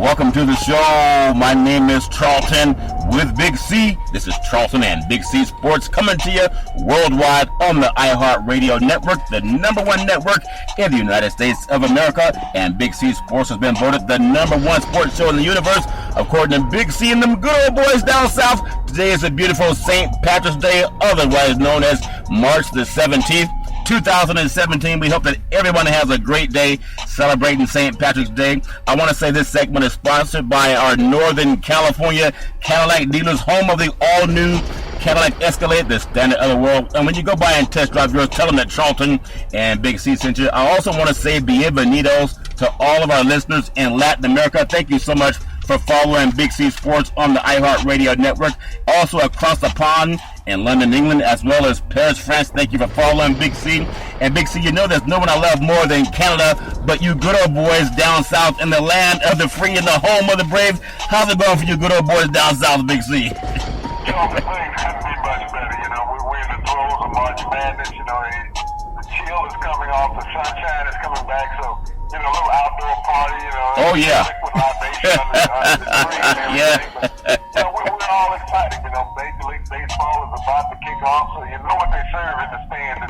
Welcome to the show. My name is Charlton with Big C. This is Charlton and Big C Sports coming to you worldwide on the iHeartRadio network, the #1 network in the United States of America. And Big C Sports has been voted the #1 sports show in the universe, according to Big C and them good old boys down south. Today is a beautiful St. Patrick's Day, otherwise known as March the 17th. 2017. We hope that everyone has a great day celebrating St. Patrick's Day. I want to say this segment is sponsored by our Northern California Cadillac dealers, home of the all-new Cadillac Escalade, the standard of the world. And when you go by and test drive yours, tell them that Charlton and Big C sent you. I also want to say bienvenidos to all of our listeners in Latin America. Thank you so much for following Big C Sports on the iHeartRadio network. Also across the pond in London, England, as well as Paris, France. Thank you for following Big C. And Big C, you know there's no one I love more than Canada, but you good old boys down south in the land of the free and the home of the brave. How's it going for you good old boys down south, Big C? Things couldn't be much better. You know, we're in the throes of March Madness. You know, the chill is coming off, the sunshine is coming back, so, you know, a little outdoor party, you know. Oh, yeah. Liquid libation under the tree and everything. Yeah. But, you know, we're all excited. You know, Major League Baseball is about to kick off, so you know what they serve in the stands.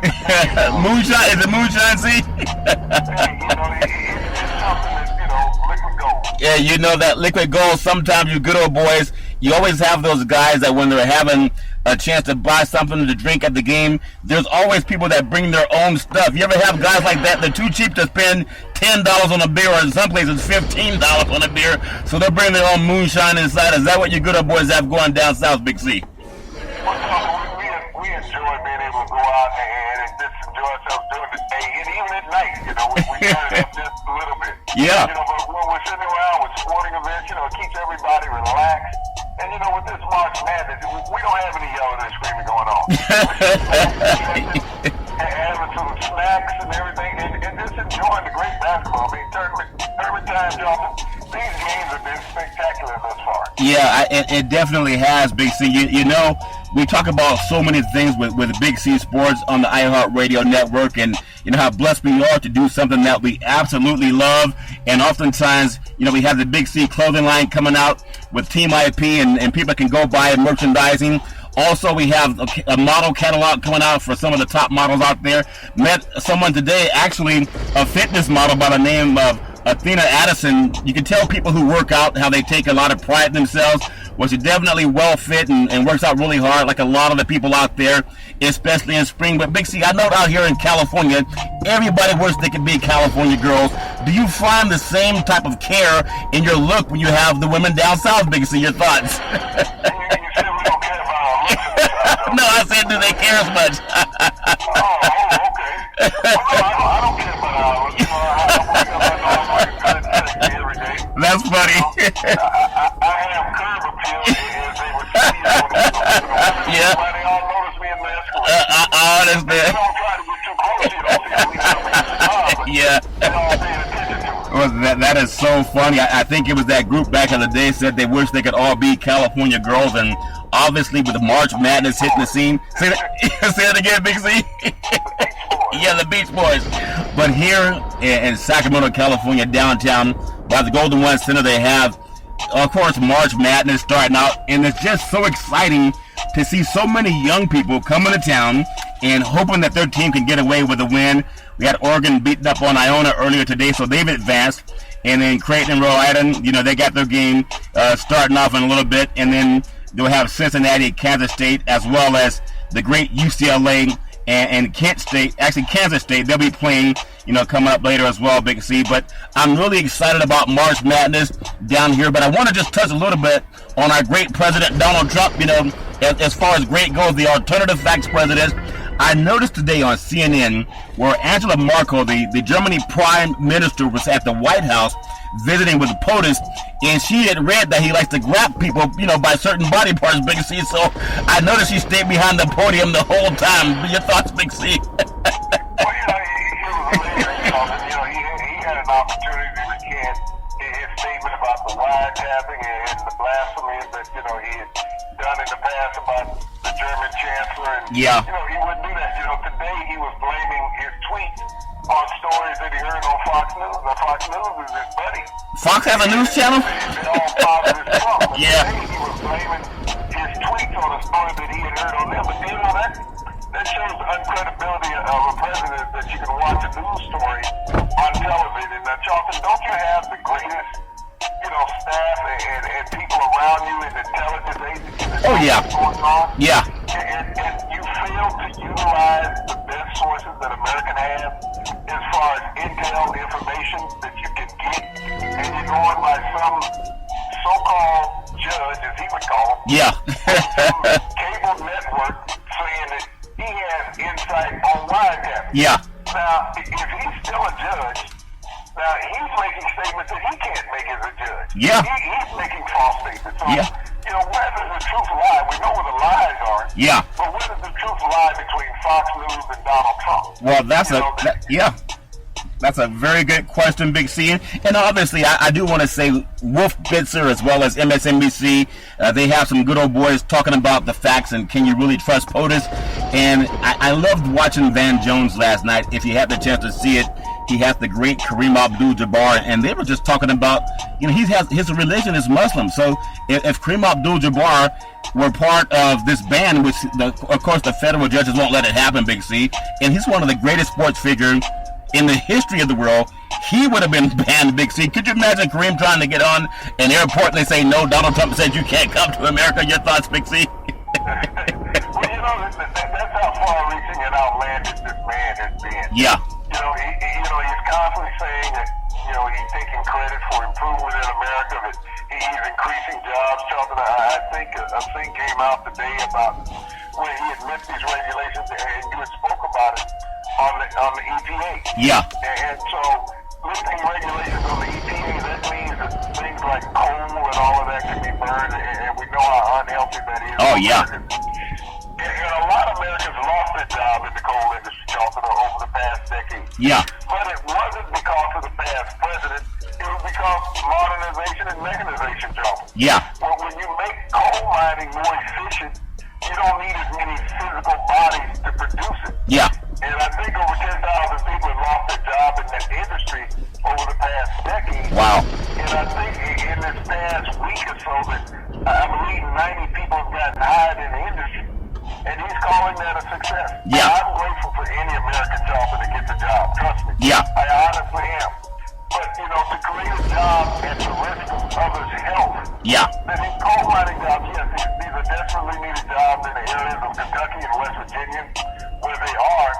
Moonshine, is it moonshine, see? Hey, you know, it's something that's, you know, liquid gold. Yeah, you know that liquid gold. Sometimes you good old boys, you always have those guys that when they're having a chance to buy something to drink at the game, there's always people that bring their own stuff. You ever have guys like that? They're too cheap to spend $10 on a beer, or in some places $15 on a beer, so they're bringing their own moonshine inside. Is that what you good old boys have going down south, Big C? Well, we enjoy being able to go out and just enjoy ourselves during the day, and even at night, you know, we turn it up just a little bit. Yeah. You know, but when we're sitting around with sporting events, you know, it keeps everybody relaxed. And, you know, with this March Madness, we don't have any yelling and screaming going on. Having some snacks and everything, and just enjoying the great basketball. I mean, tournament time, Jonathan, these games have been spectacular thus far. Yeah, it definitely has, Big C. You know, we talk about so many things with Big C Sports on the iHeartRadio network, and you know how blessed we are to do something that we absolutely love. And oftentimes, you know, we have the Big C clothing line coming out with Team IP, and people can go buy merchandising. Also, we have a model catalog coming out for some of the top models out there. Met someone today, actually a fitness model by the name of Athena Addison. You can tell people who work out how they take a lot of pride in themselves. Well, she's definitely well fit and works out really hard, like a lot of the people out there, especially in spring. But Big C, I know out here in California, everybody wishes they could be California girls. Do you find the same type of care in your look when you have the women down south, Big C? Your thoughts? You said we don't care about our looks. No, I said, do they care as much? Okay. Well, I don't care about our looks. You know, I wake up every day. That's funny. I have curb appeal, as they would say. Yeah. They all notice me in masculine. I understand. You don't try to get too close, you don't see me coming. Yeah. They're all paying attention to it. Well, that is so funny. I think it was that group back in the day said they wish they could all be California girls, and obviously with the March Madness hitting the scene. Say that again, Big C. Yeah, the Beach Boys. But here in Sacramento, California, downtown, by the Golden One Center, they have, of course, March Madness starting out, and it's just so exciting to see so many young people coming to town and hoping that their team can get away with a win. We had Oregon beating up on Iona earlier today, so they've advanced. And then Creighton and Rhode Island, you know, they got their game starting off in a little bit, and then they'll have Cincinnati, Kansas State, as well as the great UCLA and Kent State, actually Kansas State. They'll be playing, you know, coming up later as well, Big C. But I'm really excited about March Madness down here. But I want to just touch a little bit on our great president, Donald Trump. You know, as far as great goes, the alternative facts president. I noticed today on CNN where Angela Merkel, the Germany prime minister, was at the White House visiting with POTUS, and she had read that he likes to grab people, you know, by certain body parts, Big C. So I noticed she stayed behind the podium the whole time. Your thoughts, Big C? Well, you know, he had an opportunity to recant his statement about the wiretapping and the blasphemy that, you know, he had done in the past about the German chancellor. And, yeah. You know, he wouldn't do that. You know, today he was blaming his tweets on stories that he heard on Fox News, or Fox Fox News is his buddy. Fox has a news channel? They're all positive Trump. Yeah. Today he was blaming his tweets on a story that he had heard on them. But you know that shows the uncredibility of a president, that you can watch a news story on television. Now, Charlton, don't you have the greatest, staff and people around you in intelligence agencies? Oh, yeah. Going on? Yeah. And you fail to utilize the best sources that America has as far as intel information that you can get, and you're going by some so-called judge, as he would call him, Yeah. cable network, saying that he has insight on wiretaps. Yeah. Now, if he's still a judge, now he's making statements that he can't make as a judge. Yeah. He's making false statements. So, Yeah. where does the truth lie? We know where the lies are. Yeah. But where does the truth lie between Fox News and Donald Trump? Well, that's a very good question, Big C. And obviously, I do want to say Wolf Blitzer as well as MSNBC, they have some good old boys talking about the facts and can you really trust POTUS? And I loved watching Van Jones last night. If you had the chance to see it, he has the great Kareem Abdul-Jabbar, and they were just talking about, his religion is Muslim. So if Kareem Abdul-Jabbar were part of this ban, which of course the federal judges won't let it happen, Big C, and he's one of the greatest sports figures in the history of the world, he would have been banned, Big C. Could you imagine Kareem trying to get on an airport and they say, no, Donald Trump said you can't come to America? Your thoughts, Big C? Well, that's how far-reaching and outlandish this man has been. Yeah. He's constantly saying that, he's taking credit for improvement in America, that he's increasing jobs. Charlton, I think a thing came out today about when he admits these regulations, and you had spoke about it on the EPA. Yeah. And so, lifting regulations on the EPA, that means that things like coal and all of that can be burned, and we know how unhealthy that is. Oh, yeah. And a lot of Americans lost their job in the coal industry, Charlton, over the past decade. Yeah. But it wasn't because of the past president. It was because modernization and mechanization, Charlton. Yeah. Well, when you make coal mining more efficient, you don't need as many physical bodies to produce it. Yeah. And I think over 10,000 people have lost their job in that industry over the past decade. Wow. And I think in this past week or so that I believe 90 people have gotten hired in the industry. And he's calling that a success. Yeah. I'm grateful for any American job that gets a job. Trust me. Yeah. I honestly am. But, to create a job at the risk of others' health. Yeah. That these coal mining jobs, yes, these are desperately needed jobs in the areas of Kentucky and West Virginia where they are.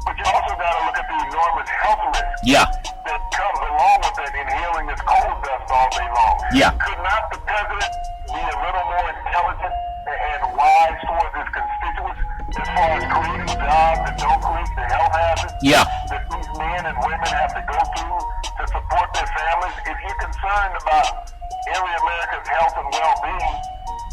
But you also got to look at the enormous health risk Yeah. that comes along with that, inhaling this coal dust all day long. Yeah. Could not the president be a little more intelligent and wise towards his constituents as far as creating jobs that don't create the health hazards Yeah. that these men and women have to go through to support their families? If you're concerned about every American's health and well-being,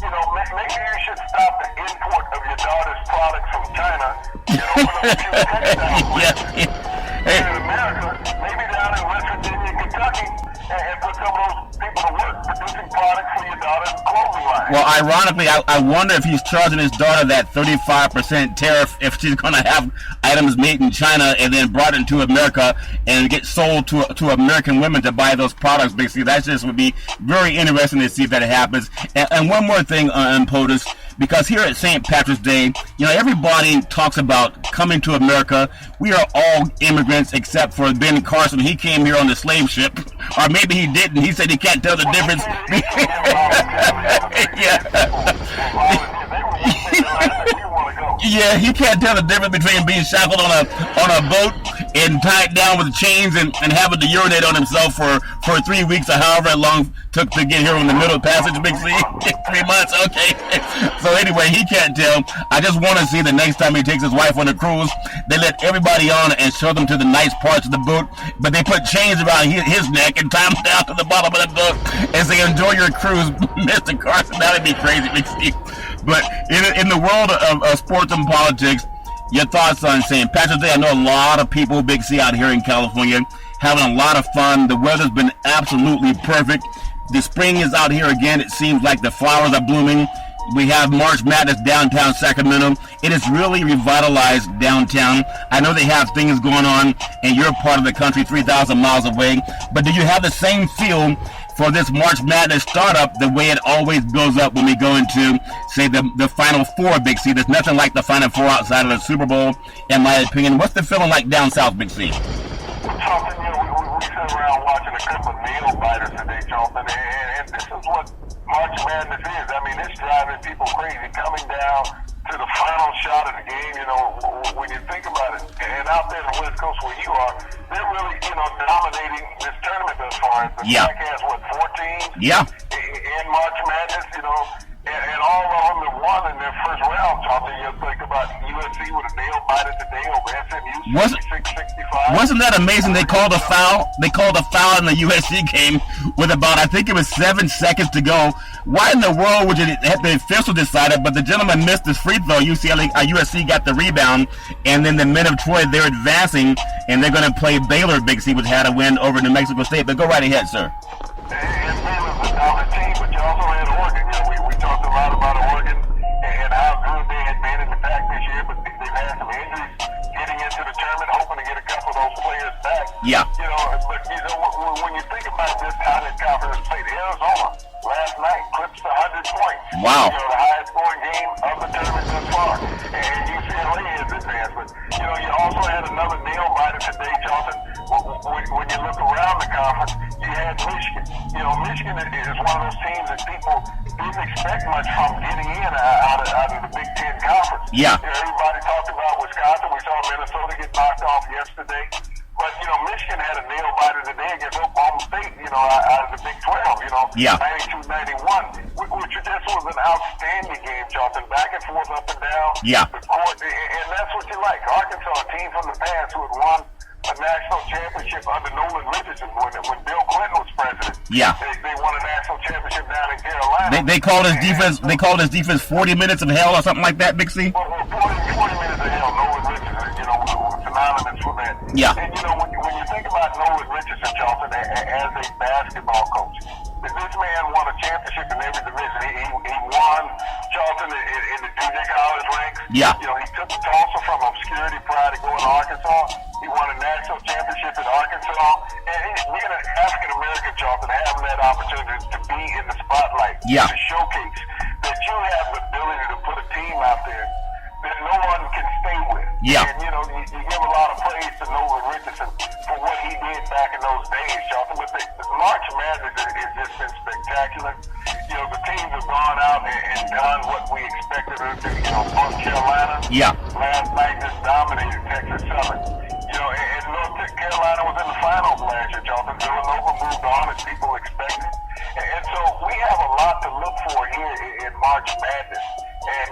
maybe you should stop the import of your daughter's products from China and open up a few textile plants in America, maybe down in West Virginia and Kentucky, and put some of those people to work producing products for your daughter's clothing line. Well, ironically, I wonder if he's charging his daughter that 35% tariff if she's going to have items made in China and then brought into America and get sold to American women to buy those products. Basically, that just would be very interesting to see if that happens. And one more thing on POTUS, because here at St. Patrick's Day, everybody talks about coming to America. We are all immigrants except for Ben Carson. He came here on the slave ship, or maybe he didn't. He said he can't tell the difference. Yeah, he can't tell the difference between being shackled on a boat and tied down with chains and having to urinate on himself for 3 weeks or however long it took to get here in the middle passage, Big C. 3 months, okay. So anyway, he can't tell. I just want to see the next time he takes his wife on a cruise, they let everybody on and show them to the nice parts of the boat, but they put chains around his neck and tie him down to the bottom of the boat and say, enjoy your cruise, Mr. Carson. That'd be crazy, Big C. But in the world of sports and politics, your thoughts on St. Patrick's Day? I know a lot of people, Big C, out here in California, having a lot of fun. The weather's been absolutely perfect. The spring is out here again. It seems like the flowers are blooming. We have March Madness downtown Sacramento. It has really revitalized downtown. I know they have things going on in your part of the country 3,000 miles away, but do you have the same feel for this March Madness startup the way it always builds up when we go into, say, the Final Four, Big C? There's nothing like the Final Four outside of the Super Bowl, in my opinion. What's the feeling like down south, Big C? Charlton, we sit around watching a couple of nail biters today, Charlton, and this is what March Madness is. I mean, it's driving people crazy coming down to the final shot of the game, when you think about it. And out there in the West Coast where you are, they're really, dominating this tournament thus far. The Pac has, 4 teams? Yeah. In March Madness, and all of them have won in their first round. Charlton, you think about USC with a nail biter today over SMU, 66-65. Wasn't that amazing? They called a foul. They called a foul in the USC game with about, I think it was 7 seconds to go. Why in the world would you have the official decide it? But the gentleman missed his free throw. USC got the rebound, and then the men of Troy, they're advancing, and they're going to play Baylor, Big C, which had a win over New Mexico State. But go right ahead, sir. And Baylor's a dominant team, but you also had Oregon. We talked a lot about Oregon and how good they had been in the Pac this year, but they've had some injuries getting into the tournament, hoping to get a couple of those players back. Yeah. But when you think about this, how this conference played Arizona last night, clipped 100 points. Wow. The highest scoring game of the tournament thus far. And UCLA is advanced. But, you also had another nail biter today, Charlton. When you look around the conference, you had Michigan. Michigan is one of those teams that people didn't expect much from getting in out of the Big Ten Conference. Yeah. Everybody talked about Wisconsin. We saw Minnesota get knocked off yesterday. But, Michigan had a nail biter today against Oklahoma State, out of the Big 12, Yeah. 92-91, which just was an outstanding game, Charlton, back and forth, up and down. Yeah. The court, and that's what you like. Arkansas, a team from the past who had won a national championship under Nolan Richardson when Bill Clinton was president. Yeah. They won a national championship down in Carolina. They called his defense. They called his defense 40 minutes of hell or something like that, Big C. Well, 40 minutes of hell, Nolan Richardson, was synonymous for that. Yeah. And when you think about Nolan Richardson, Charlton, as a basketball coach, this man won a championship in every division. He won Charlton in the junior college ranks. Yeah. He took Tulsa from obscurity prior to going to Arkansas. He won a national championship in Arkansas. And being an African American, Charlton, having that opportunity to be in the spotlight, Yeah. to showcase that you have the ability to put a team out there that no one can stay with. Yeah. And, you give a lot of praise to Nolan Richardson for what he did back in those days, Charlton. But the March Madness has just been spectacular. The teams have gone out and done what we expected them to. North Carolina Yeah. last night just dominated Texas Southern. And North Carolina was in the finals last year, Charlton. Villanova moved on as people expected. And so we have a lot to look for here in March Madness. And,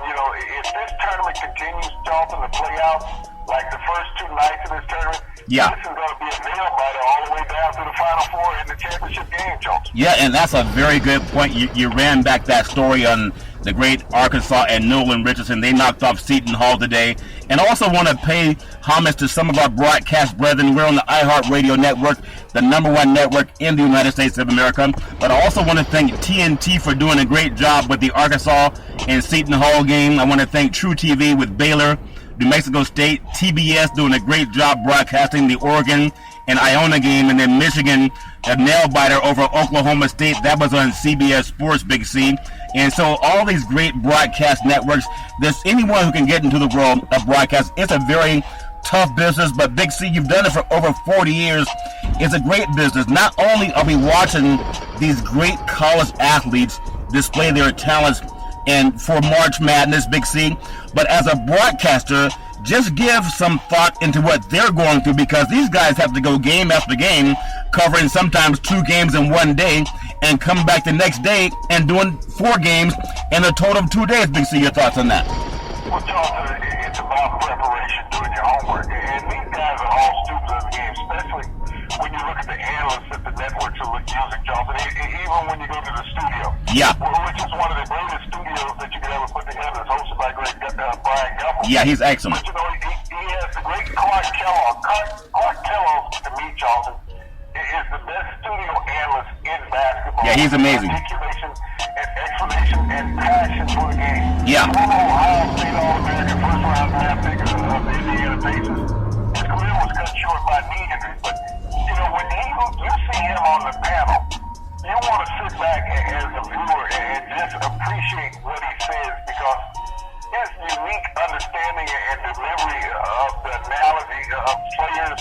if this tournament continues, Charlton, to play out like the first 2 nights of this tournament, Yeah. this is going to be a nail biter all the way down to the Final Four in the championship game, Charlton. Yeah, and that's a very good point. You ran back that story on the great Arkansas and Nolan Richardson. They knocked off Seton Hall today. And also want to pay homage to some of our broadcast brethren. We're on the iHeartRadio network, the #1 network in the United States of America. But I also want to thank TNT for doing a great job with the Arkansas and Seton Hall game. I want to thank True TV with Baylor, New Mexico State, TBS doing a great job broadcasting the Oregon and Iona game, and then Michigan, a nail-biter over Oklahoma State. That was on CBS Sports, Big C. And so all these great broadcast networks, there's anyone who can get into the world of broadcast. It's a very tough business, but Big C, you've done it for over 40 years. It's a great business. Not only are we watching these great college athletes display their talents and for March Madness, Big C, but as a broadcaster, just give some thought into what they're going through, because these guys have to go game after game, covering sometimes 2 games in one day, and come back the next day and doing 4 games in a total of 2 days. Big C, your thoughts on that? Well, Charlton, it's about preparation, doing your homework. And these guys are all students of the game, especially when you look at the analysts that the networks are using, Charlton, even when you go to the studio. Yeah. Which is one of the greatest studios that you could ever put together. It's hosted by great Brian Guffel. Yeah, he's excellent. But, he has the great Clark Kellogg. Clark Kellogg, to me, Charlton, is the best studio analyst in basketball. Yeah, he's amazing. Articulation and explanation and passion for the game. Yeah. Former Ohio State All-American first-round draft pick of the Indiana Pacers. His career was cut short by knee injury, but when you see him on the panel, you want to sit back as a viewer and just appreciate what he says, because his unique understanding and delivery of the analogy of players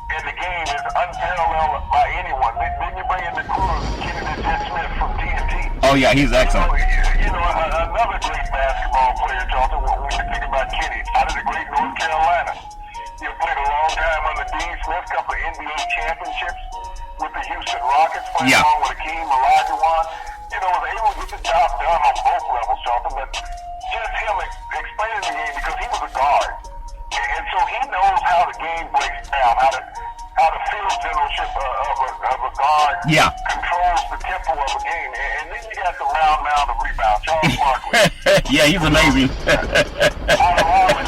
in the game is unparalleled by anyone. Then you bring in the crew of Kennedy Jet Smith from TNT. Oh yeah, he's excellent. Another great basketball player, Charlton, when you think about Kenny, out of the great North Carolina. He played a long time under Dean Smith, couple of NBA championships with the Houston Rockets, playing along with Akeem Olajuwon. Was able to get the job done on both levels, Charlton, but just him explaining the game, because he was a guard. And so he knows how the game breaks down, how the field generalship of a guard controls the tempo of a game. And then you got the round mound of rebound, Charles Barkley. Yeah, he's amazing. Out of Auburn,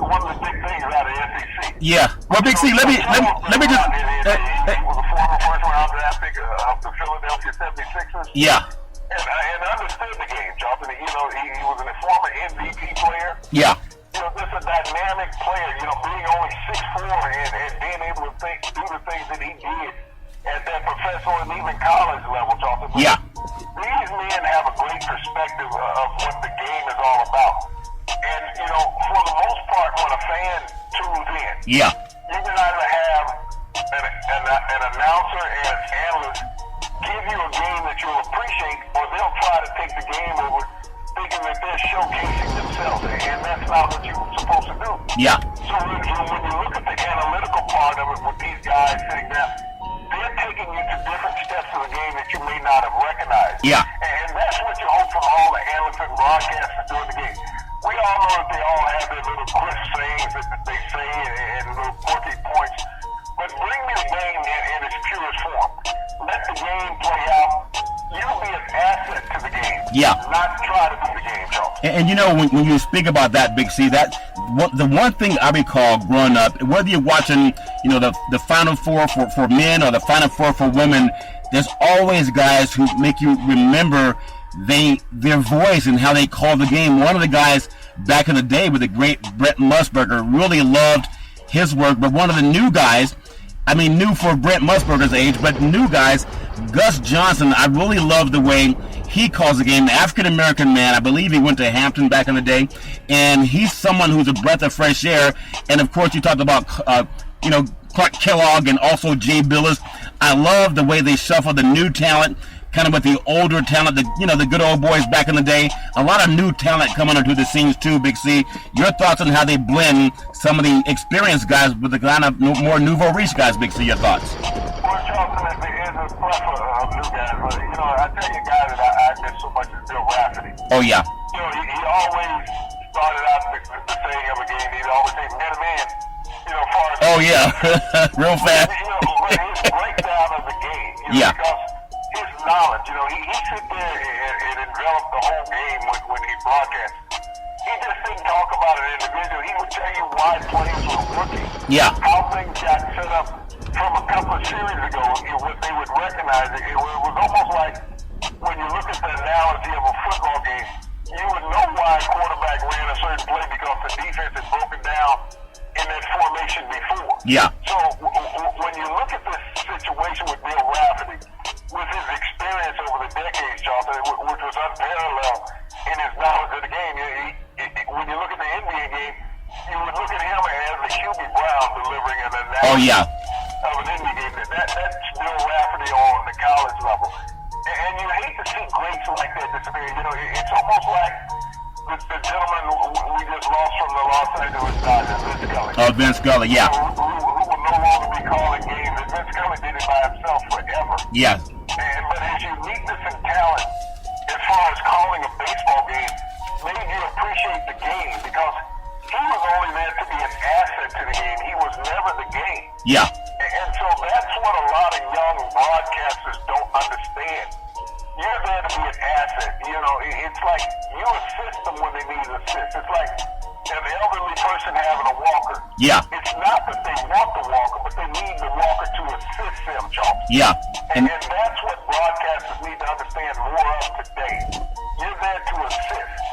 one of the big things out of SEC. Yeah. Well, Big C, let me just. He was a former first-round draft pick of the Philadelphia 76ers. Yeah. And understood the game, Charlton. He was a former MVP player. Yeah. Just a dynamic player, being only 6'4" and being able to do the things that he did at that professional and even college level, Charlton. Yeah. These men have a great perspective of what the game is all about. And, for the most part, when a fan tunes in, you can either have an announcer and an analyst give you a game that you'll appreciate, or they'll try to take the game over thinking that they're showcasing themselves, and that's not what you're supposed to do. Yeah. So when you look at the analytical part of it with these guys sitting down, they're taking you to different steps of the game that you may not have recognized. Yeah. And that's what you hope from all the analysts and broadcasters during the game. We all know that they all have their little crisp sayings that they say and little quirky points, but bring me the game in its purest form. Let the game play out. You be an asset to the game. Yeah. Not try to do the game, Charles. And when you speak about that, Big C, the one thing I recall growing up, whether you're watching, the Final Four for men or the Final Four for women, there's always guys who make you remember their voice and how they call the game. One of the guys back in the day with the great Brent Musburger really loved his work, but one of the new guys, new for Brent Musburger's age, but new guys, Gus Johnson, I really love the way he calls the game. African-American man, I believe he went to Hampton back in the day, and he's someone who's a breath of fresh air. And of course, you talked about, Clark Kellogg and also Jay Billis. I love the way they shuffle the new talent, kind of with the older talent, the good old boys back in the day. A lot of new talent coming onto the scenes too, Big C. Your thoughts on how they blend some of the experienced guys with the kind of more nouveau riche guys, Big C, your thoughts? Well, Charlton, there is a plethora of new guys, but, I tell you a guy that I miss so much is Bill Rafferty. Oh, yeah. He always started out the saying of a game, he'd always say, man to man, far as... Oh, yeah. Real fast. But his breakdown of the game, because his knowledge, he sit there and envelop the whole game when he broadcasts. He just didn't talk about an individual. He would tell you why players were working. Yeah. How things got set up from a couple of series ago, what they would recognize. It was almost like when you look at the analogy of a football game, you would know why a quarterback ran a certain play because the defense had broken down in that formation before. Yeah. So when you look at this situation with Bill Rafferty, with his experience over the decades, Charlton, which was unparalleled in his knowledge of the game, when you look at the NBA game, you would look at him as the Hubie Brown delivering an analogy of an NBA game. That's Bill Rafferty on the college level. And you hate to see greats like that disappear. It's almost like the gentleman we just lost from the Los Angeles Dodgers, Vince Scully. Oh, Vince Scully, yeah. Who will no longer be calling games. And Vince Scully did it by himself forever. Yes. But his uniqueness and talent, as far as calling a baseball game, made you appreciate the game, because he was only there to be an asset to the game. He was never the game. Yeah. And so that's what a lot of young broadcasters don't understand. You're there to be an asset. It's like you assist them when they need assist. It's like an elderly person having a walker. Yeah. It's not that they want the walker, but they need the walker to assist them, Charles. Yeah. And that's what broadcasters need to understand more of today. You're there to assist.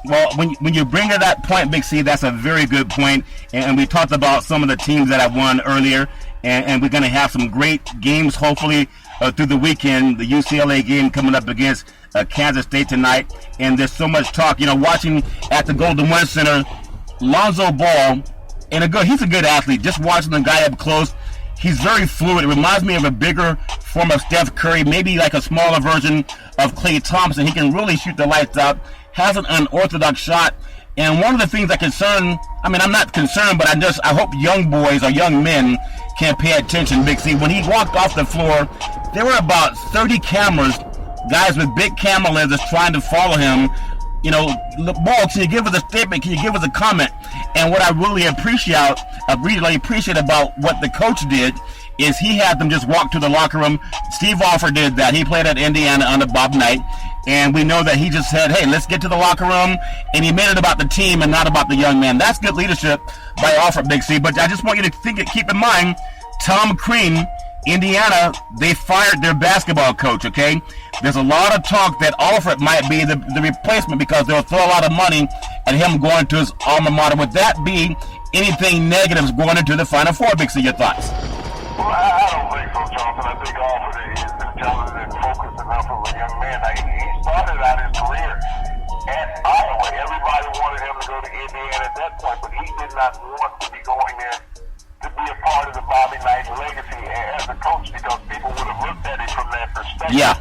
Well, when you bring to that point, Big C, that's a very good point. And we talked about some of the teams that have won earlier, and we're going to have some great games, hopefully, through the weekend. The UCLA game coming up against Kansas State tonight. And there's so much talk. Watching at the Golden One Center, Lonzo Ball, he's a good athlete. Just watching the guy up close, he's very fluid. It reminds me of a bigger form of Steph Curry, maybe like a smaller version of Klay Thompson. He can really shoot the lights out. Has an unorthodox shot, and one of the things I'm not concerned, but I hope young boys or young men can pay attention, Big C. When he walked off the floor, there were about 30 cameras, guys with big camera lenses trying to follow him. Ball, can you give us a statement? Can you give us a comment? And what I really appreciate about what the coach did is he had them just walk to the locker room. Steve Alford did that. He played at Indiana under Bob Knight. And we know that he just said, hey, let's get to the locker room. And he made it about the team and not about the young man. That's good leadership by Alford, Big C. But I just want you to keep in mind, Tom Crean, Indiana, they fired their basketball coach, okay? There's a lot of talk that Alford might be the replacement because they'll throw a lot of money at him going to his alma mater. Would that be anything negative going into the Final Four, Big C? Your thoughts? Well, I don't think so, Jonathan. I think Alford is intelligent and focused enough of a young man. Now, he started out his career at Iowa. Everybody wanted him to go to Indiana at that point, but he did not want to be going there to be a part of the Bobby Knight legacy as a coach because people would have looked at it from that perspective. Yeah.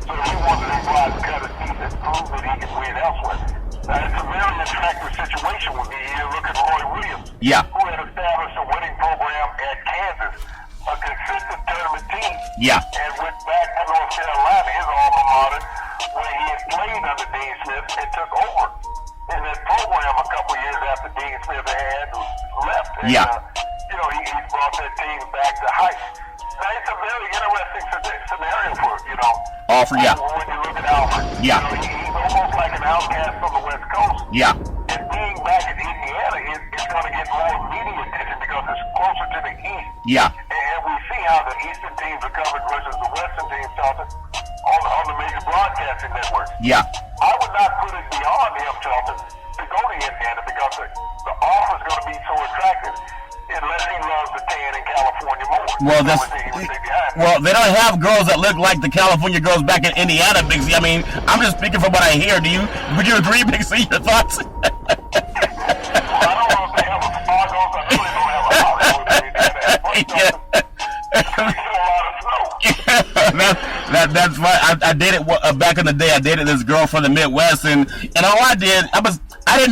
So he wanted to go out and cut his teeth and prove that he could win elsewhere. Now, it's a very attractive situation with me. You look at Roy Williams, yeah, who had established a winning program at Kansas, a consistent tournament team, yeah, and went back to North Carolina, his alma mater, where he had played under Dean Smith and took over in that program a couple years after Dean Smith had left. And, yeah. He brought that team back to height. Now, it's a very interesting scenario for, Alford, yeah. When you look at Alford, yeah. He's almost like an outcast from the West Coast. Yeah. And being back in Indiana is going to get more media attention because it's closer to the East. Yeah. And we see how the Eastern teams are covered versus the Western teams, Charlton, on the major broadcasting networks. Yeah. I would not put it beyond him, Charlton, to go to Indiana because the offer is going to be so attractive. Unless he loves the tan in California more. Well, they don't have girls that look like the California girls back in Indiana, Big C. I mean, I'm just speaking from what I hear. Would you agree, Big C? Your thoughts? Well, I don't know if they have a Sparkles. I know they don't have a Hollywood in Indiana. That's why I dated back in the day. I dated this girl from the Midwest, and all I didn't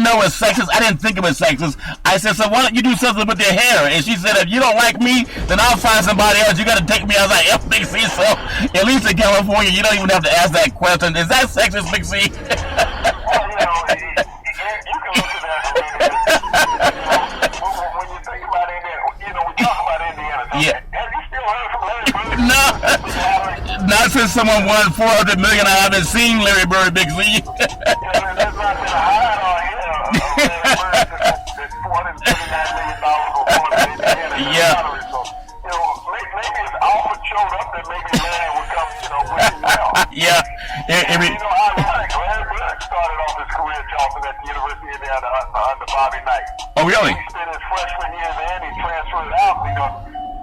know it was sexist. I didn't think it was sexist. I said, so why don't you do something with your hair? And she said, if you don't like me, then I'll find somebody else. You got to take me. I was like, Big C. So at least in California, you don't even have to ask that question. Is that sexist, Big C? Well, you can look at that. When you think about Indiana, we talk about Indiana. Yeah. Have you still heard from Larry Bird? No. Not since someone won $400 million. I haven't seen Larry Bird, Big C. There's not been a high on him. That's $479 million before Indiana. Yeah. So, maybe if Alford showed up, then maybe Larry would come, pretty well. Yeah. Ironic, Larry Bird started off his career, Charlton, at the University of Indiana under Bobby Knight. Oh, really? He spent his freshman year there, and he transferred out because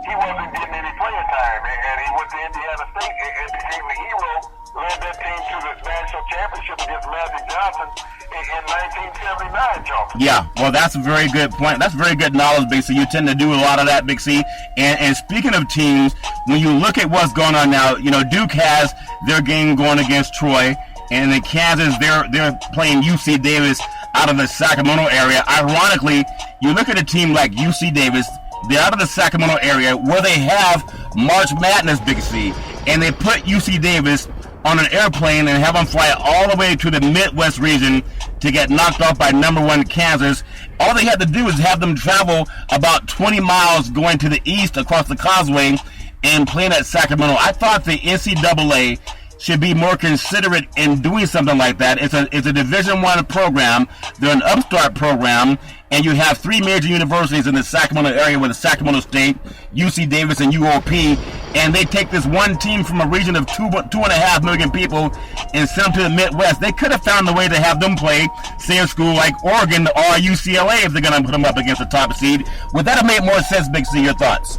he wasn't getting any playing time, and he went to Indiana State and became the hero, led that team to the national championship against Magic Johnson in 1979, Johnson. Yeah, well, that's a very good point. That's very good knowledge, Big C. You tend to do a lot of that, Big C. And speaking of teams, when you look at what's going on now, Duke has their game going against Troy, and in Kansas, they're playing UC Davis out of the Sacramento area. Ironically, you look at a team like UC Davis, they're out of the Sacramento area where they have March Madness, Big C, and they put UC Davis on an airplane and have them fly all the way to the Midwest region to get knocked off by number one Kansas. All they had to do is have them travel about 20 miles going to the east across the causeway and playing at Sacramento. I thought the NCAA should be more considerate in doing something like that. It's a Division I program. They're an upstart program, and you have 3 major universities in the Sacramento area with Sacramento State, UC Davis, and UOP, and they take this one team from a region of 2.5 million people and send them to the Midwest. They could have found a way to have them play, say, a school like Oregon or UCLA if they're going to put them up against the top seed. Would that have made more sense, Big C? Your thoughts?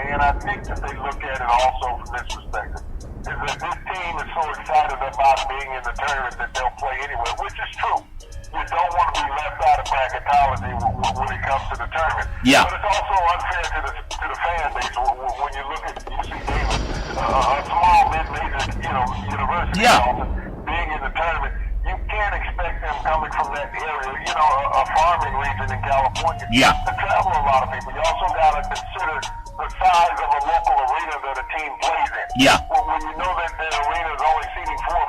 And I think that they look at it also from this perspective, is that this team is so excited about being in the tournament that they'll play anywhere, which is true. You don't want to be left out of bracketology when it comes to the tournament. Yeah. But it's also unfair to the fan base when you look at UC Davis, a small mid-major, university, yeah, being in the tournament. You can't expect them coming from that area, a farming region in California, yeah, to travel a lot of people. You also got to consider the size of a local arena that a team plays in. Yeah. Well, when you know that the arena is only seating 4,000 or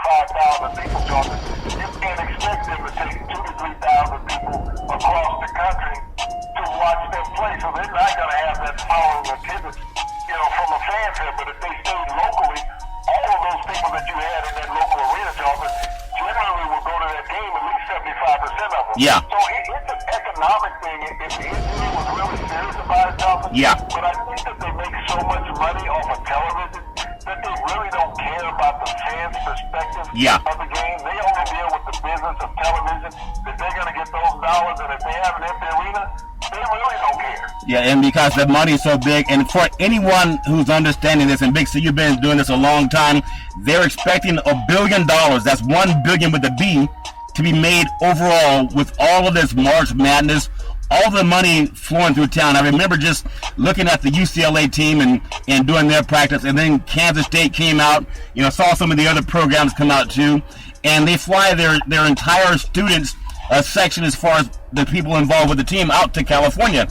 5,000 people, Jonathan, you can't expect them to take 2,000 to 3,000 people across the country to watch them play. So they're not going to have that following attendance, from a fan fair. But if they stayed locally, all of those people that you had in that local arena, Jonathan, generally will go to that game, at least 75% of them. Yeah. So it's an economic thing. If the NBA was really serious about it, Jonathan, yeah, but I think that they make so much money off of television that they really don't care about the fans' perspective of the game. They only deal with the business of television, that they're going to get those dollars, and if they have an empty arena, they really don't care. Yeah, and because the money is so big, and for anyone who's understanding this, and Big C, you've been doing this a long time, they're expecting $1 billion, that's $1 billion with a B, to be made overall with all of this March Madness, all the money flowing through town. I remember just looking at the UCLA team and doing their practice, and then Kansas State came out, saw some of the other programs come out too, and they fly their entire students section as far as the people involved with the team out to California.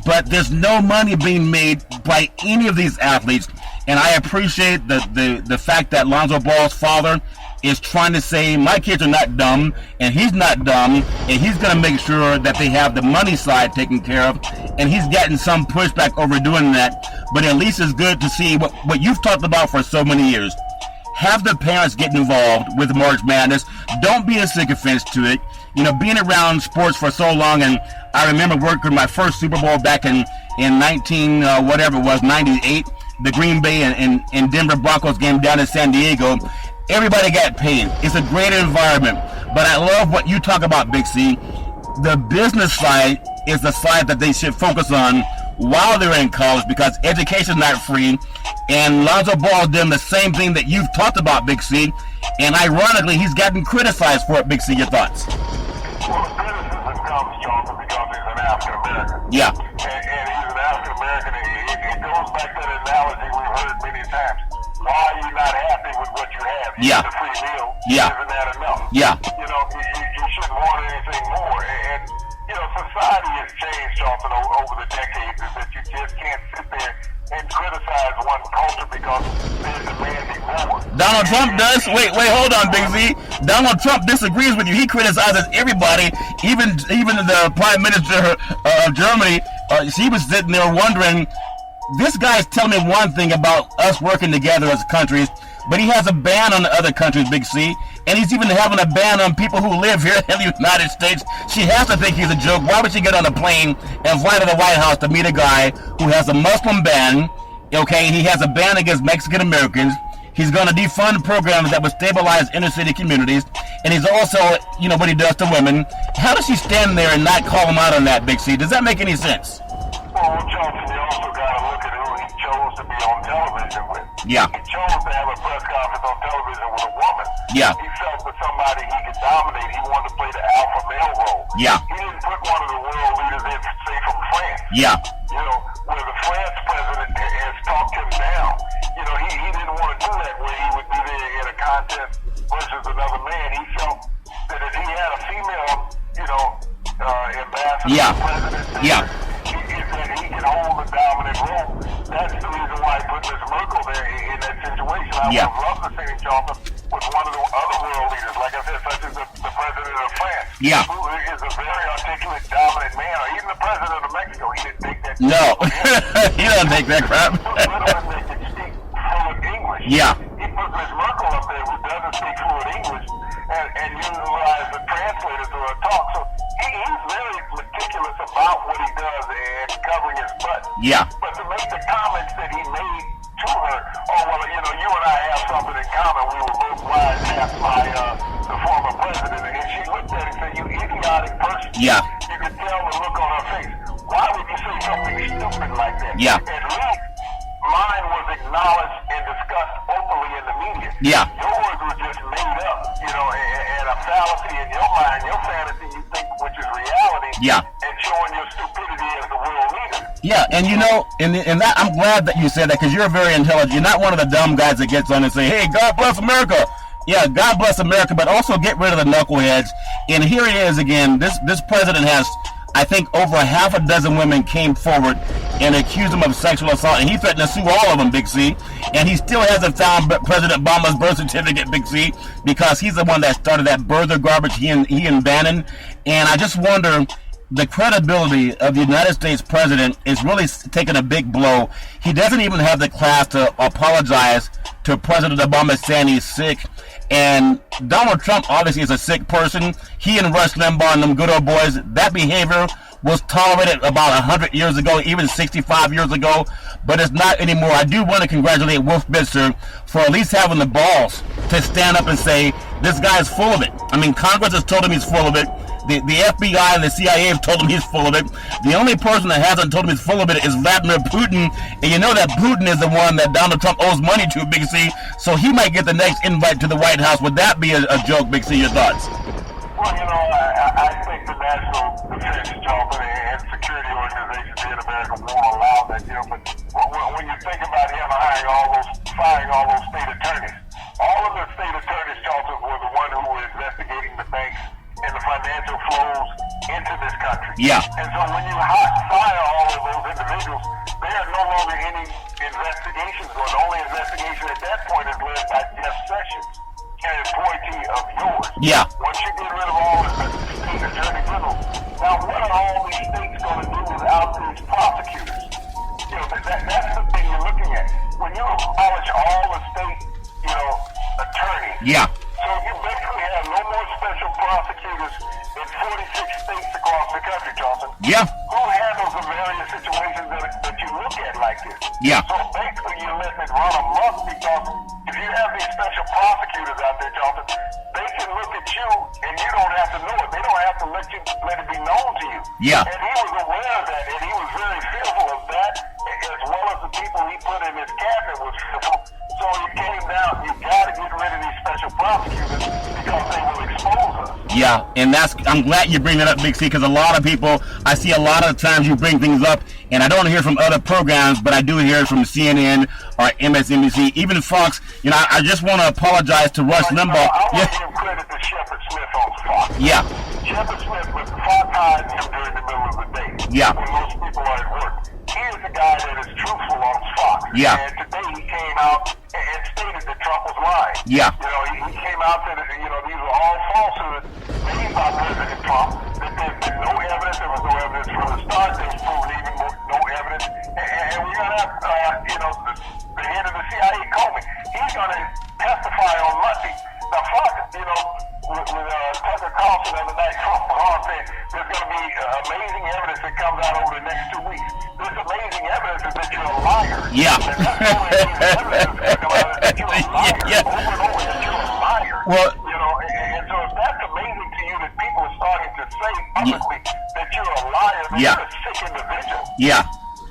But there's no money being made by any of these athletes, and I appreciate the fact that Lonzo Ball's father is trying to say, my kids are not dumb, and he's not dumb, and he's going to make sure that they have the money side taken care of, and he's gotten some pushback over doing that, but at least it's good to see what you've talked about for so many years. Have the parents get involved with March Madness. Don't be a sycophant to it. Being around sports for so long, and I remember working my first Super Bowl back in 98, the Green Bay and Denver Broncos game down in San Diego. Everybody got paid. It's a great environment. But I love what you talk about, Big C. The business side is the side that they should focus on while they're in college, because education's not free. And Lonzo Ball doing the same thing that you've talked about, Big C. And ironically, he's gotten criticized for it, Big C. Your thoughts? Well, the criticism comes, Jonathan, because he's an African-American. Yeah. And he's an African-American. It goes back to the analogy we've heard many times. Why are you not happy with what you have? You Yeah. get a free meal. Yeah. Isn't that enough? Yeah. You shouldn't want anything more. And society has changed, Jonathan, over the decades, is that you just can't sit there and criticize one culture because they're demanding more. Donald Trump does. Wait, hold on, Big Z. Donald Trump disagrees with you. He criticizes everybody, even the Prime Minister of Germany. She was sitting there wondering, this guy's telling me one thing about us working together as countries, but he has a ban on the other countries, Big C, and he's even having a ban on people who live here in the United States. She has to think he's a joke. Why would she get on a plane and fly to the White House to meet a guy who has a Muslim ban? Okay, he has a ban against Mexican Americans. He's going to defund programs that would stabilize inner city communities, and he's also, what he does to women. How does she stand there and not call him out on that, Big C? Does that make any sense? Well, Johnson, you also got to look at who he chose to be on television with. Yeah. He chose to have a press conference on television with a woman. Yeah. He felt that somebody he could dominate. He wanted to play the alpha male role. Yeah. He didn't put one of the world leaders in, say, from France. Yeah. Where the France president has talked him down. He didn't want to do that where he would be there in a contest versus another man. He felt that if he had a female, ambassador, president, that he can hold a dominant role. That's the reason why he put Miss Merkel there in that situation. I would have loved to see him jump with one of the other world leaders, like I said, such as the president of France, who is a very articulate, dominant man, or even the president of Mexico. He didn't take that. No, he doesn't take that crap. Yeah. He put Ms. Merkel up there, who doesn't speak fluent English, and utilize the translator to her talk. So he's very meticulous about what he does and covering his butt. Yeah. But to make the comments that he made to her, oh, well, you know, you and I have something in common. We were both wiretapped by the former president. And she looked at him and said, you idiotic person. Yeah. You could tell the look on her face. Why would you say something stupid like that? Yeah. At least mine was acknowledged and discussed openly in the media. Yeah. Yours was just made up, you know, and a fallacy in your mind, your fantasy you think, which is reality. Yeah. And showing your stupidity as the world leader. Yeah, and you know, and that I'm glad that you said that, because you're very intelligent. You're not one of the dumb guys that gets on and say, hey, God bless America. Yeah, God bless America, but also get rid of the knuckleheads. And here he is again. This president has, I think, over half a dozen women came forward and accused him of sexual assault, and he threatened to sue all of them, Big C. And he still hasn't found President Obama's birth certificate, Big C, because he's the one that started that birther garbage, he and Bannon. And I just wonder, the credibility of the United States president is really taking a big blow. He doesn't even have the class to apologize to President Obama saying he's sick. And Donald Trump obviously is a sick person. He and Rush Limbaugh and them good old boys, that behavior was tolerated about 100 years ago, even 65 years ago, but it's not anymore. I do want to congratulate Wolf Blitzer for at least having the balls to stand up and say, this guy is full of it. I mean, Congress has told him he's full of it. The FBI and the CIA have told him he's full of it. The only person that hasn't told him he's full of it is Vladimir Putin. And you know that Putin is the one that Donald Trump owes money to, Big C. So he might get the next invite to the White House. Would that be a joke, Big C? Your thoughts? Well, you know, I think the National Defense and security organizations here in America won't allow that, you know. But when you think about him firing all those state attorneys, all of the state attorneys, Charlton, were the one who were investigating the banks and the financial flows into this country. Yeah. And so when you fire all of those individuals, there are no longer any investigations going. The only investigation at that point is led by Jeff Sessions, an appointee of yours. Yeah. Once you get rid of all the state attorney generals, now what are all these states going to do without these prosecutors? You know, that's the thing you're looking at. When you abolish all the state, you know, attorneys. Yeah. So you basically have no more special prosecutors in 46 states across the country, Johnson. Yeah. Who handles the various situations that you look at like this? Yeah. So basically you're letting it run amok, because if you have these special prosecutors out there, Johnson, they can look at you and you don't have to know it. They don't have to let it be known to you. Yeah. And he was aware of that, and he was very fearful of that, as well as the people he put in his cabinet was fearful. So it came down, you got to get rid of these special prosecutors because they will expose us. Yeah, and I'm glad you bring that up, Big C, because a lot of people, I see a lot of times you bring things up, and I don't hear from other programs, but I do hear from CNN or MSNBC, even Fox. You know, I just want to apologize to Rush Limbaugh. I want to give credit to Shepard Smith on Fox. Yeah. Shepard Smith, was Fox hired him during the middle of the day. Yeah. When most people are at work. He is the guy that is truthful on Fox. Yeah. And today he came out and stated that Trump was lying. Yeah. You know, he came out and said, you know, these are all falsehoods made by President Trump, that there's been no evidence. There was no evidence from the start. There was proven even no evidence. And we're going to have, you know, the head of the CIA, Comey. He's going to testify on Monday. Now, Fox, you know, with Tucker Carlson the other night, Trump said there's going to be amazing evidence that comes out over the next 2 weeks. This amazing evidence is that you're a liar. Yeah. And that's the only evidence that's going to come out, is that you're a liar. Yeah. Over and over, that you're a liar. Well, you know, and so if that's amazing to you, that people are starting to say publicly that you're a liar, that Yeah. you're a sick individual. Yeah.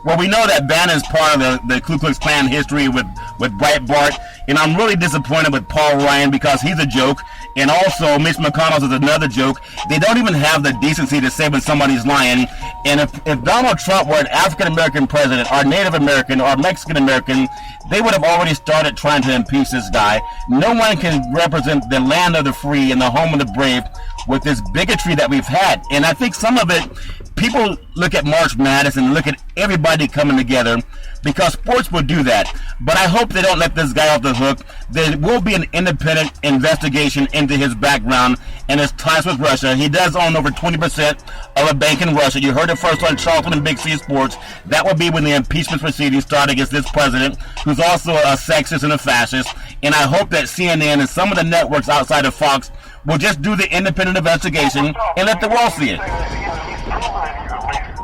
Well, we know that Bannon's part of the Ku Klux Klan history with Breitbart, and I'm really disappointed with Paul Ryan because he's a joke, and also Mitch McConnell is another joke. They don't even have the decency to say when somebody's lying. And if Donald Trump were an African-American president, or Native American, or Mexican-American, they would have already started trying to impeach this guy. No one can represent the land of the free and the home of the brave with this bigotry that we've had. And I think some of it, people look at March Madness and look at everybody coming together because sports will do that. But I hope they don't let this guy off the hook. There will be an independent investigation into into his background and his ties with Russia. He does own over 20% of a bank in Russia. You heard it first on Charlton and Big C Sports. That will be when the impeachment proceedings start against this president, who's also a sexist and a fascist. And I hope that CNN and some of the networks outside of Fox will just do the independent investigation and let the world see it.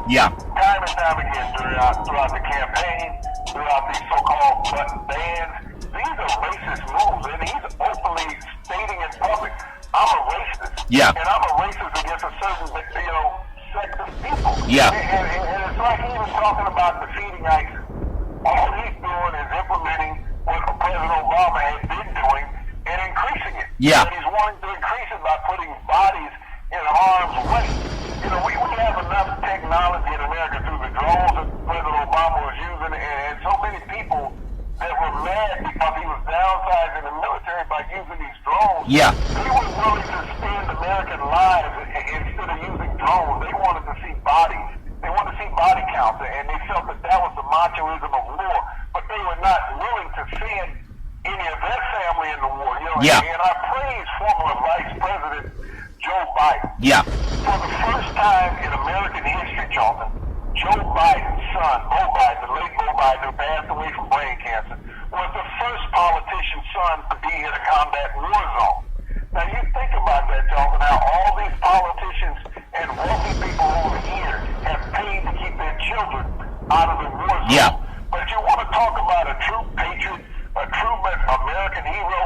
Yeah. Time and time again throughout the campaign, throughout these so-called bans, these are racist moves, and he's openly stating in public, I'm a racist. Yeah. And I'm a racist against a certain, sect of people. Yeah. And it's like he was talking about defeating ISIS. All he's doing is implementing what President Obama had been doing and increasing it. Yeah. And he's wanting to increase it by putting bodies in harm's way. We have enough technology in America through the drones that President Obama was using, and so many people that were mad because he was downsizing the military by using these drones. Yeah. They were willing to spend American lives instead of using drones. They wanted to see bodies. They wanted to see body counts, and they felt that was the machoism of war. But they were not willing to send any of their family in the war. Yeah. And I praise former Vice President Joe Biden. Yeah. For the first time in American history, Charlton, Joe Biden's son, Bo Biden, the late Bo Biden, who passed away from brain cancer, was the first politician's son to be in a combat war zone. Now you think about that, Charlton, how all these politicians and wealthy people over here have paid to keep their children out of the war zone. Yeah. But you want to talk about a true patriot, a true American hero,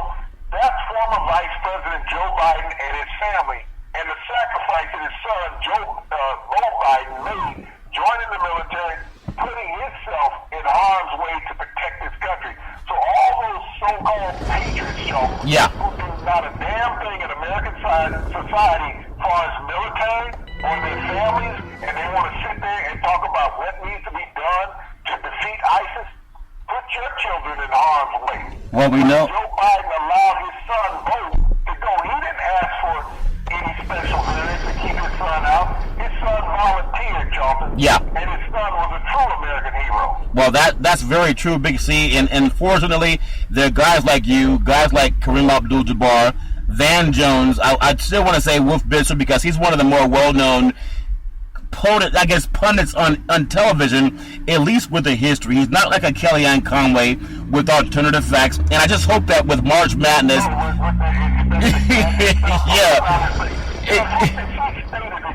that's former Vice President Joe Biden and his family, and the sacrifice that his son, Bo Biden, made joining the military, putting himself in harm's way to protect his country. So all those so-called patriots, Joe, Yeah. who do not a damn thing in American society as far as military or their families, and they want to sit there and talk about what needs to be done to defeat ISIS, put your children in harm's way. Well, we know. Joe Biden allowed his son, Bo, to go. He didn't ask for any special variance to keep his son out. His son volunteered, Charlton. Yeah. And his son was a true American hero. Well, that's very true, Big C. And fortunately, there are guys like you, guys like Kareem Abdul-Jabbar, Van Jones. I'd still want to say Wolf Bishop because he's one of the more well-known pundits on television, at least with the history. He's not like a Kellyanne Conway with alternative facts. And I just hope that with March Madness,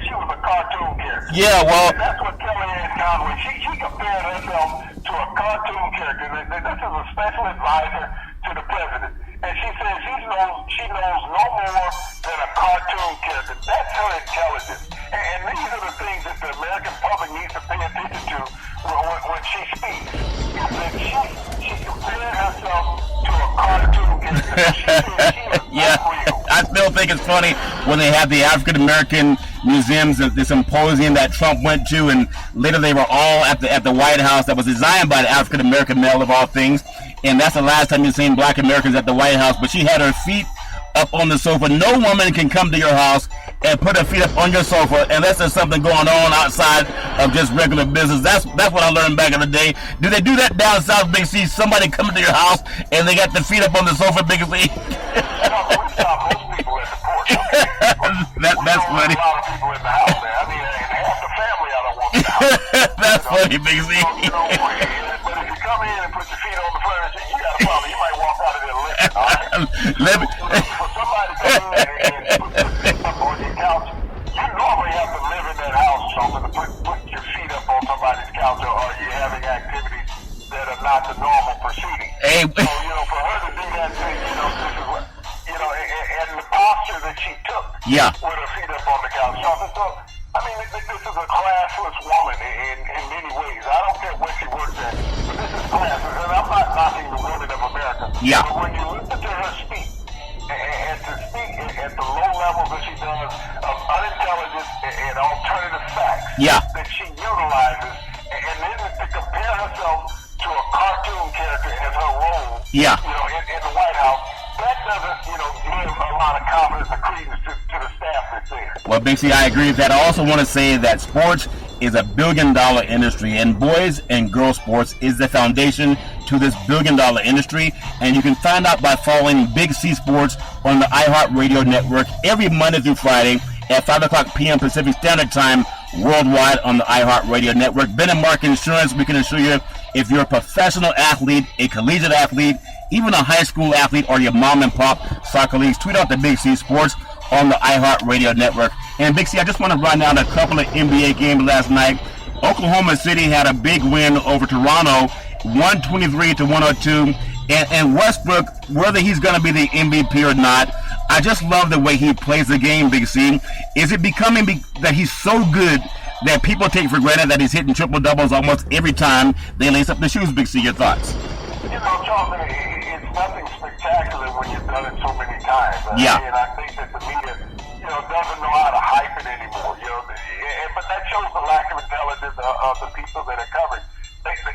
She was a cartoon character. Yeah, well, That's what Kellyanne Conway, she compared herself to a cartoon character. This is a special advisor to the president. And she says she knows no more than a cartoon character. That's her intelligence. And these are the things that the American public needs to pay attention to when she speaks. Is that she compared herself to a cartoon character. She said she is yeah. unreal. I still think it's funny when they have the African American museums, the symposium that Trump went to, and later they were all at the White House that was designed by the African American male of all things. And that's the last time you've seen black Americans at the White House. But she had her feet up on the sofa. No woman can come to your house and put her feet up on your sofa unless there's something going on outside of just regular business. That's what I learned back in the day. Do they do that down south, Big C? Somebody coming to your house and they got their feet up on the sofa, Big C? That's funny. A lot of people in the house there. I mean, and half the family I don't want in the house. That's funny, Big C. But if you come in and put your feet on the furniture, you got a problem. You might walk out of there limping, all right? For somebody to come in and put your feet up on your couch, you normally have to live in that house, something to put your feet up on somebody's couch, or you're having activities that are not the normal proceeding. Hey. So, for her to do that, this is what, and the posture that she took with her feet up on the couch. So, I mean, this is a classless woman in many ways. I don't care where she works at, but this is classless. And I'm not knocking the women of America. Yeah. But when you listen to her speak, and to speak at the low levels that she does of unintelligence and alternative facts that she utilizes, and then to compare herself to a cartoon character as her role, in the White House, that doesn't, give a lot of confidence or credence to the staff that's there. Well, Big C, I agree with that. I also want to say that sports is a billion-dollar industry, and boys and girls sports is the foundation to this billion-dollar industry. And you can find out by following Big C Sports on the iHeartRadio network every Monday through Friday at 5 o'clock p.m. Pacific Standard Time worldwide on the iHeartRadio network. Ben and Mark Insurance, we can assure you if you're a professional athlete, a collegiate athlete, even a high school athlete, or your mom and pop soccer leagues, tweet out the Big C Sports on the iHeartRadio network. And Big C, I just want to run down a couple of NBA games last night. Oklahoma City had a big win over Toronto, 123-102. And Westbrook, whether he's going to be the MVP or not, I just love the way he plays the game, Big C. Is it becoming that he's so good that people take for granted that he's hitting triple-doubles almost every time they lace up the shoes, Big C? Your thoughts? You know, Charles, it's nothing spectacular when you've done it so many times. Yeah. And I think that the media, doesn't know how to hype it anymore. But that shows the lack of intelligence of the people that are covering.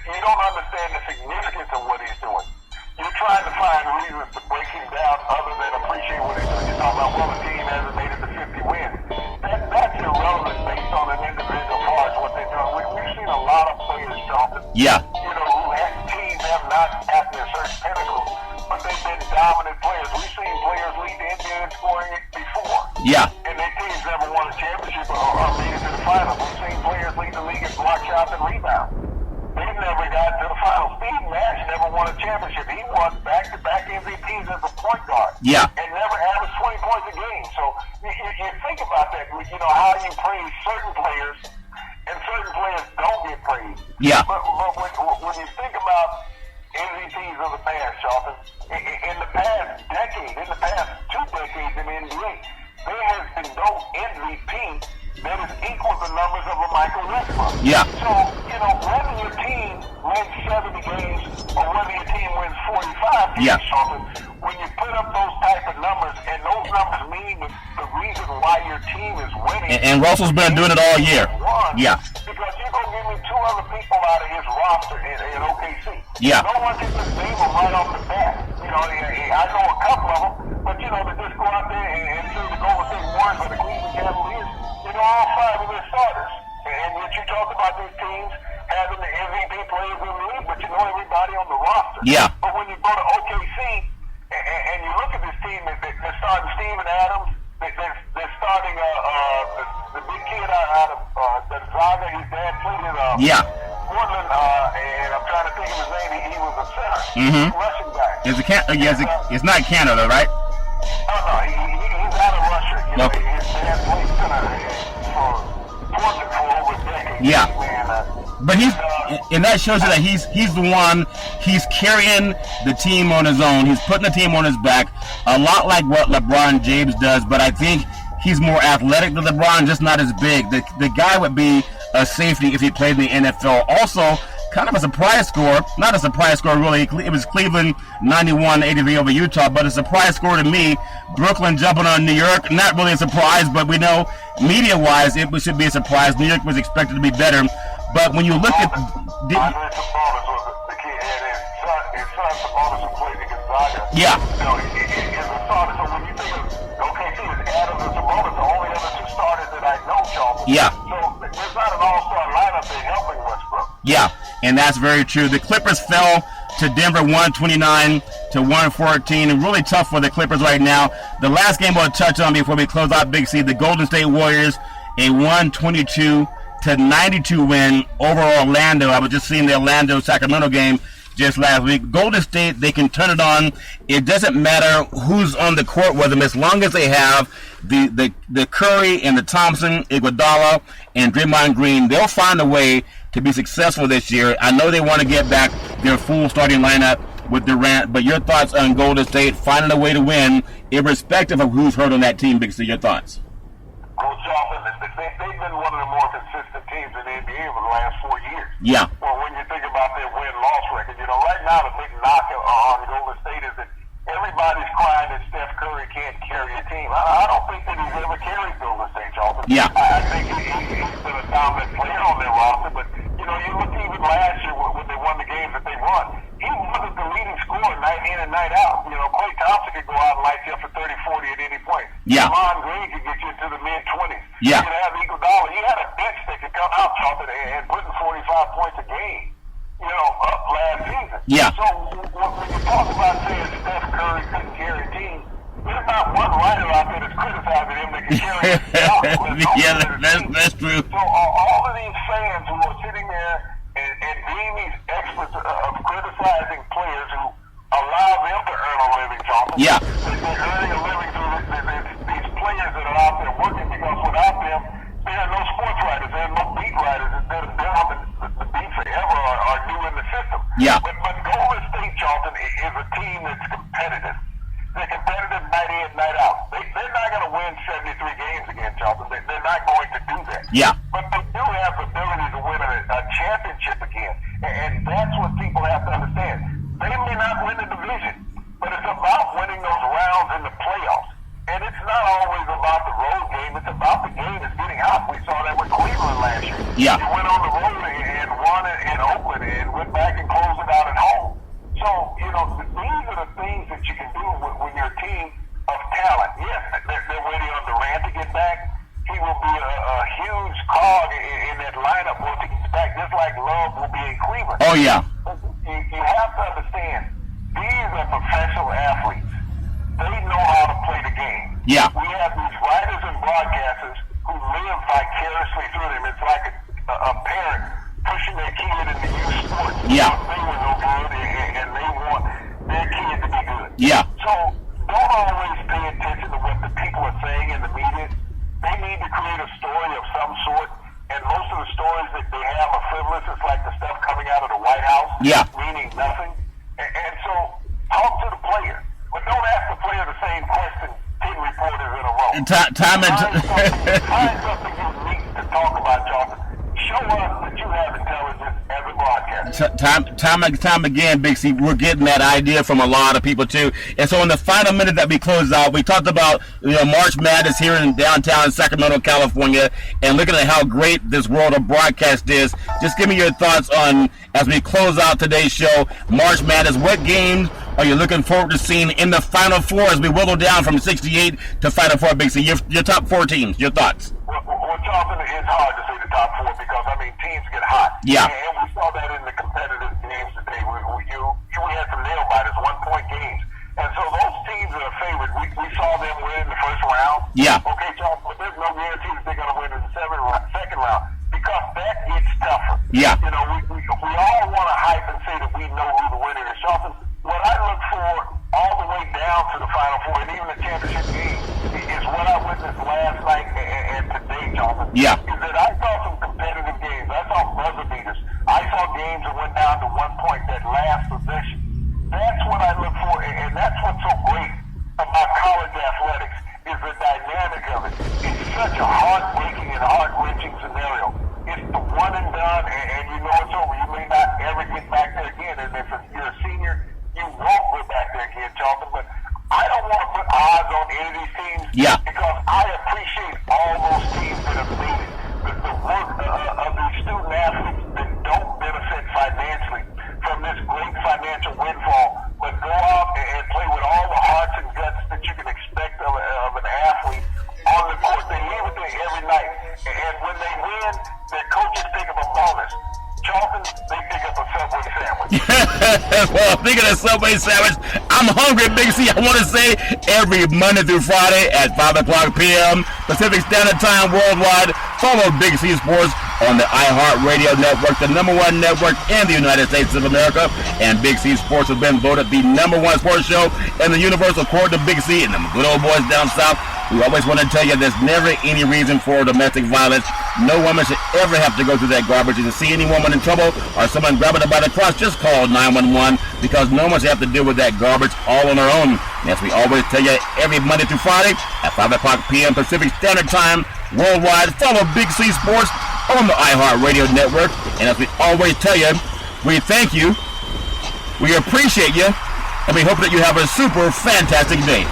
You don't understand the significance of what he's doing. You're trying to find reasons to break him down other than appreciate what he's doing. You're talking about, well, the team hasn't made it to 50 wins. That's irrelevant based on an individual part, what they're doing. We've seen a lot of players, Jonathan. Yeah. Teams have not at their certain pinnacle, but they've been dominant players. We've seen players lead the NBA in scoring before. Yeah. And their teams never won a championship or made it to the finals. We've seen players lead the league in block shots and rebounds. They never got to the finals. Steve Nash never won a championship. He won back-to-back MVPs as a point guard. Yeah. And never averaged 20 points a game. So you think about that, how you praise certain players and certain players don't get praised. Yeah. But when you think about MVPs of the past, Sharpen, in the past decade, in the past 2 decades in the NBA, there has been no MVP that is equal to numbers of a Michael Westbrook. Yeah. So, whether your team wins 70 games or whether your team wins 45 games, Yeah. when you put up those type of numbers, and those numbers mean the reason why your team is winning. And Russell's been doing it all year. Yeah. Because you're going to give me 2 other people out of his roster in OKC. Yeah. No one can just name them right off the bat. I know a couple of them, but, to just go out there and say the Golden State Warriors or the Cleveland Cavaliers, all 5 of their starters. And yet you talk about these teams having the MVP players in the league, but everybody on the roster. Yeah. But when you go to OKC and you look at this team, they're starting Steven Adams, they're starting the big kid out of Gonzaga. His dad played in Yeah. Portland, and I'm trying to think of his name. He was a center, Russian guy. It's not Canada, right? Oh, no, he's out of Russia. Okay. His dad played center for Portland for over a decade. Yeah. Man, But and that shows you that he's the one. He's carrying the team on his own. He's putting the team on his back, a lot like what LeBron James does. But I think he's more athletic than LeBron, just not as big. The guy would be a safety if he played in the NFL. Also, kind of a surprise score. Not a surprise score, really. It was Cleveland 91-83 over Utah, but a surprise score to me. Brooklyn jumping on New York. Not really a surprise, but we know media-wise it should be a surprise. New York was expected to be better. But when you look at... Andre Sabonis was the kid, and his son Sabonis who played in Gonzaga. Yeah. He's a starter. So when you think of OKC, it's Adams and Sabonis, the only other 2 starters that I know, Charles. Yeah. So there's not an all-star lineup there helping Westbrook. Yeah, and that's very true. The Clippers fell to Denver 129-114, and really tough for the Clippers right now. The last game we'll touch on before we close out Big C, the Golden State Warriors, a 122-92 win over Orlando. I was just seeing the Orlando-Sacramento game just last week. Golden State, they can turn it on. It doesn't matter who's on the court with them, as long as they have the Curry and the Thompson, Iguodala, and Draymond Green. They'll find a way to be successful this year. I know they want to get back their full starting lineup with Durant, but your thoughts on Golden State finding a way to win, irrespective of who's hurt on that team, Big C, your thoughts? Coach Charlton, they've been one of the more consistent teams in the NBA over the last 4 years. Yeah. Well, when you think about their win-loss record, right now the big knock on Golden State is that everybody's crying that Steph Curry can't carry a team. I don't think that he's ever carried Golden State, Charlton. Yeah. I think he's been a dominant player on their roster, but, you look even last year when they won the games that they won, he wasn't the leading scorer night in and night out. Klay Thompson could go out and light you up for 30, 40 at any point. Yeah. Draymond Green could get you into the mid-20s. Yeah. You could have Iguodala. You had a bench that could come out, Charlton, and putting 45 points a game, up last season. Yeah. So when you talk about saying Steph Curry couldn't carry a team, there's not one writer out there that's criticizing him that can carry a team. Yeah, that's true. So all of these fans who are sitting there and being these experts of criticizing players who allow them to earn a living, Charlton. Yeah. They're earning a living through these players that are out there working, because without them, there are no sports writers, there are no beat writers that have been on the beat forever or are new in the system. Yeah. But Golden State, Charlton, is a team that's competitive. They're competitive night in, night out. They're not going to win 73 games again, Charlton. They're not going to do that. Yeah. But they do have the ability to win a championship again. And that's what people have to understand. They may not win the division, but it's about winning those rounds in the playoffs. And it's not always about the road game. It's about the game that's getting hot. We saw that with Cleveland last year. Yeah. They went on the road and won it in Oakland and went back and closed it out at home. So, these are the things that you can do when you're a team of talent. Yes, they're waiting on Durant to get back. He will be a huge cog in that lineup once he gets back, just like Love will be in Cleveland. Oh, yeah. You have to understand, these are professional athletes. They know how to play the game. Yeah. We have these writers and broadcasters who live vicariously through them. It's like a parent pushing their kid into youth sports. Yeah. They were no good, and they want their kid to be good. Yeah. So don't always pay attention to what the people are saying in the media. They need to create a story of some sort, and most of the stories that they have are frivolous. It's like the stuff coming out of the White House, meaning nothing. And so talk to the player. But don't ask the player the same question 10 reporters in a row. Find something unique to talk about, Charlton. Show us that you have intelligence as a broadcaster. Time again, Big C, we're getting that idea from a lot of people too. And so in the final minute that we close out, we talked about March Madness here in downtown Sacramento, California, and looking at how great this world of broadcast is. Just give me your thoughts on, as we close out today's show, March Madness. What games are you looking forward to seeing in the Final Four as we whittle down from 68 to Final Four, Big C? Your top 4 teams, your thoughts? Well, Charlton, it's hard to say the top 4 because, teams get hot. Yeah. And we saw that in the competitive games today. We had some nail-biters, 1-point games. And so those teams that are favored, we saw them win in the first round. Yeah. Okay, Charlton, but there's no guarantee that they're going to win in the second round because that gets tougher. Yeah. We all want to hype and say that we know who the winner is. Charlton, what I look for all the way down to the Final Four and even the championship game is what I witnessed last night and today, Charlton. Yeah. Is that I saw some competitive games. I saw buzzer beaters. I saw games that went down to 1 point, that last possession. That's what I look for, and that's what's so great about college athletics is the dynamic of it. It's such a heartbreaking and heart-wrenching scenario. It's the one and done, and you know it's over. You may not ever get back there again, and if you're a senior, you won't go back there again, Charlton. But I don't want to put odds on any of these teams because I appreciate all those teams that have made it. The work of these student athletes that don't benefit financially from this great financial windfall, but go out and play with all the hearts and guts that you can expect of an athlete on the court. They leave it there every night. And when they win, their coaches pick up a bonus. Charlton, they pick up a Subway sandwich. Well, speaking of Subway sandwich, I'm hungry, Big C. I want to say every Monday through Friday at 5 o'clock p.m. Pacific Standard Time worldwide, follow Big C Sports on the iHeartRadio network, the #1 network in the United States of America. And Big C Sports has been voted the #1 sports show in the universe according to Big C and the good old boys down south. We always want to tell you there's never any reason for domestic violence. No woman should ever have to go through that garbage. If you see any woman in trouble or someone grabbing her by the crotch, just call 911 because no one should have to deal with that garbage all on their own. And as we always tell you, every Monday through Friday at 5 o'clock p.m. Pacific Standard Time worldwide, follow Big C Sports on the iHeartRadio network. And as we always tell you, we thank you, we appreciate you, and we hope that you have a super fantastic day.